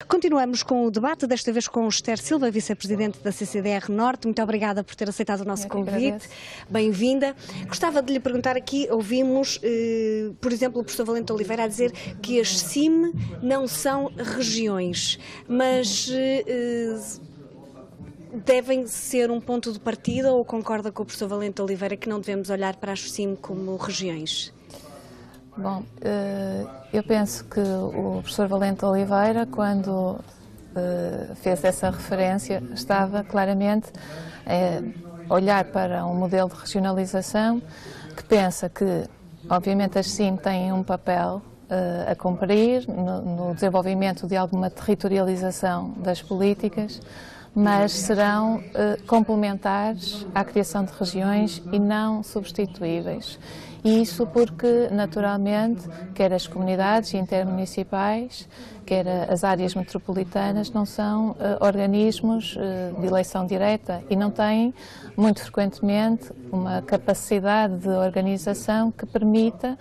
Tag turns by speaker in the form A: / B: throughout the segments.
A: Continuamos com o debate, desta vez com o Esther Silva, vice-presidente da CCDR Norte. Muito obrigada por ter aceitado o nosso convite. Bem-vinda. Gostava de lhe perguntar aqui, ouvimos, por exemplo, o professor Valente Oliveira a dizer que as CIM não são regiões, mas devem ser um ponto de partida, ou concorda com o professor Valente Oliveira que não devemos olhar para as CIM como regiões?
B: Bom, eu penso que o professor Valente Oliveira, quando fez essa referência, estava claramente a olhar para um modelo de regionalização que pensa que, obviamente, as CIM têm um papel a cumprir no desenvolvimento de alguma territorialização das políticas, mas serão complementares à criação de regiões e não substituíveis. E isso porque, naturalmente, quer as comunidades intermunicipais, quer as áreas metropolitanas, não são organismos de eleição direta e não têm, muito frequentemente, uma capacidade de organização que permita,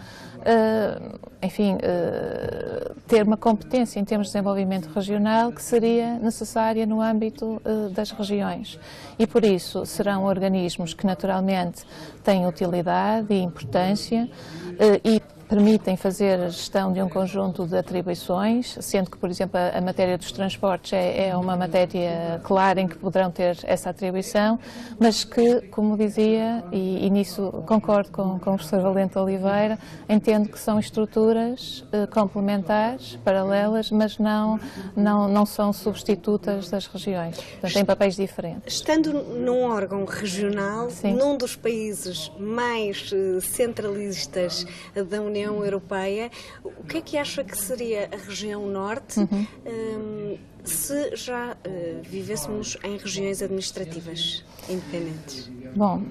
B: ter uma competência em termos de desenvolvimento regional que seria necessária no âmbito das regiões. E, por isso, serão organismos que, naturalmente, têm utilidade e importância e permitem fazer a gestão de um conjunto de atribuições, sendo que, por exemplo, a matéria dos transportes é uma matéria clara em que poderão ter essa atribuição, mas que, como dizia, e nisso concordo com o professor Valente Oliveira, entendo que são estruturas complementares, paralelas, mas não são substitutas das regiões, portanto têm papéis diferentes.
A: Estando num órgão regional,
B: Sim,
A: num dos países mais centralistas da União Europeia, o que é que acha que seria a região Norte se já vivêssemos em regiões administrativas independentes?
B: Bom,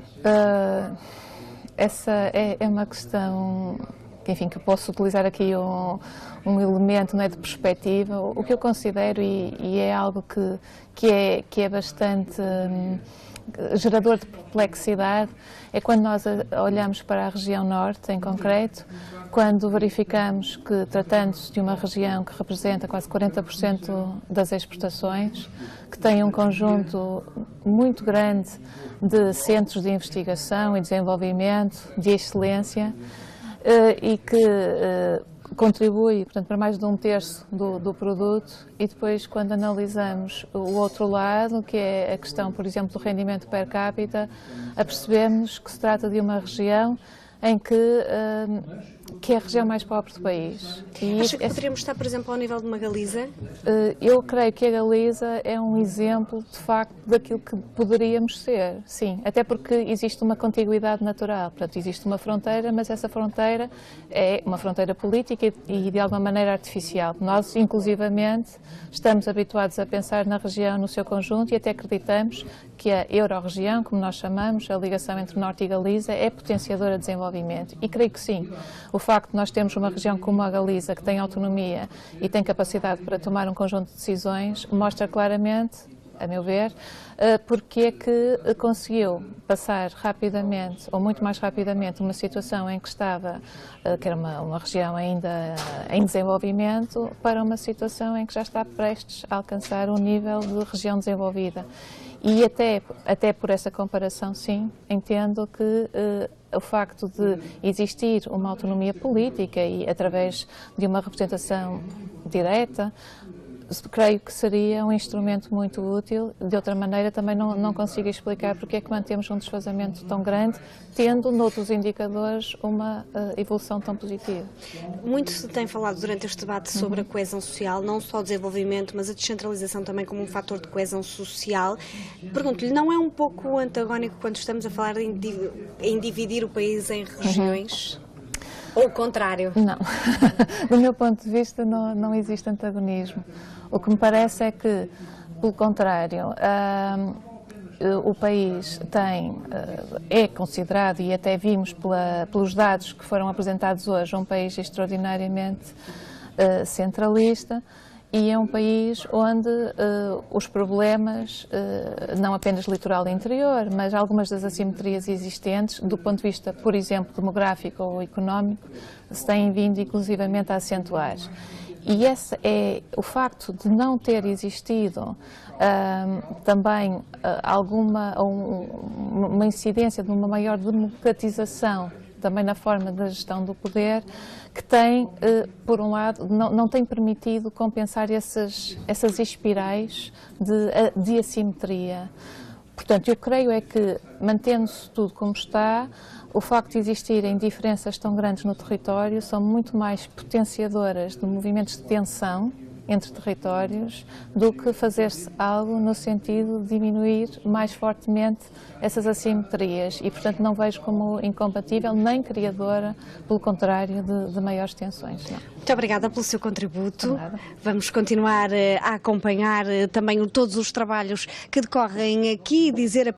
B: essa é uma questão que, enfim, que eu posso utilizar aqui um elemento, não é, de perspectiva. O que eu considero, e é algo que é bastante gerador de perplexidade, é quando nós olhamos para a região Norte, em concreto, quando verificamos que, tratando-se de uma região que representa quase 40% das exportações, que tem um conjunto muito grande de centros de investigação e desenvolvimento, de excelência, e que contribui, portanto, para mais de 1/3 do produto, e depois, quando analisamos o outro lado, que é a questão, por exemplo, do rendimento per capita, apercebemos que se trata de uma região em que é a região mais pobre do país.
A: Acha que poderíamos estar, por exemplo, ao nível de uma Galiza?
B: Eu creio que a Galiza é um exemplo, de facto, daquilo que poderíamos ser, sim, até porque existe uma contiguidade natural, portanto, existe uma fronteira, mas essa fronteira é uma fronteira política e de alguma maneira artificial. Nós, inclusivamente, estamos habituados a pensar na região no seu conjunto e até acreditamos que a Euro-região, como nós chamamos, a ligação entre Norte e Galiza, é potenciadora de desenvolvimento. E creio que sim. O facto de nós termos uma região como a Galiza, que tem autonomia e tem capacidade para tomar um conjunto de decisões, mostra claramente, a meu ver, porque é que conseguiu passar rapidamente, ou muito mais rapidamente, uma situação em que estava, que era uma região ainda em desenvolvimento, para uma situação em que já está prestes a alcançar um nível de região desenvolvida. E até por essa comparação, sim, entendo que o facto de existir uma autonomia política e através de uma representação direta, creio que seria um instrumento muito útil. De outra maneira, também não consigo explicar porque é que mantemos um desfazamento tão grande, tendo, noutros indicadores, uma evolução tão positiva.
A: Muito se tem falado durante este debate sobre a coesão social, não só o desenvolvimento, mas a descentralização também como um fator de coesão social. Pergunto-lhe, não é um pouco antagónico quando estamos a falar em dividir o país em regiões? Ou o contrário?
B: Não. Do meu ponto de vista, não existe antagonismo. O que me parece é que, pelo contrário, o país é considerado, e até vimos pelos dados que foram apresentados hoje, um país extraordinariamente centralista, e é um país onde os problemas, não apenas litoral e interior, mas algumas das assimetrias existentes, do ponto de vista, por exemplo, demográfico ou económico, se têm vindo inclusivamente a acentuar. E esse é o facto de não ter existido também uma incidência de uma maior democratização também na forma da gestão do poder, que tem, por um lado, não tem permitido compensar essas espirais de assimetria. Portanto, eu creio é que, mantendo-se tudo como está, o facto de existirem diferenças tão grandes no território são muito mais potenciadoras de movimentos de tensão entre territórios do que fazer-se algo no sentido de diminuir mais fortemente essas assimetrias e, portanto, não vejo como incompatível nem criadora, pelo contrário, de maiores tensões. Não.
A: Muito obrigada pelo seu contributo. Vamos continuar a acompanhar também todos os trabalhos que decorrem aqui, dizer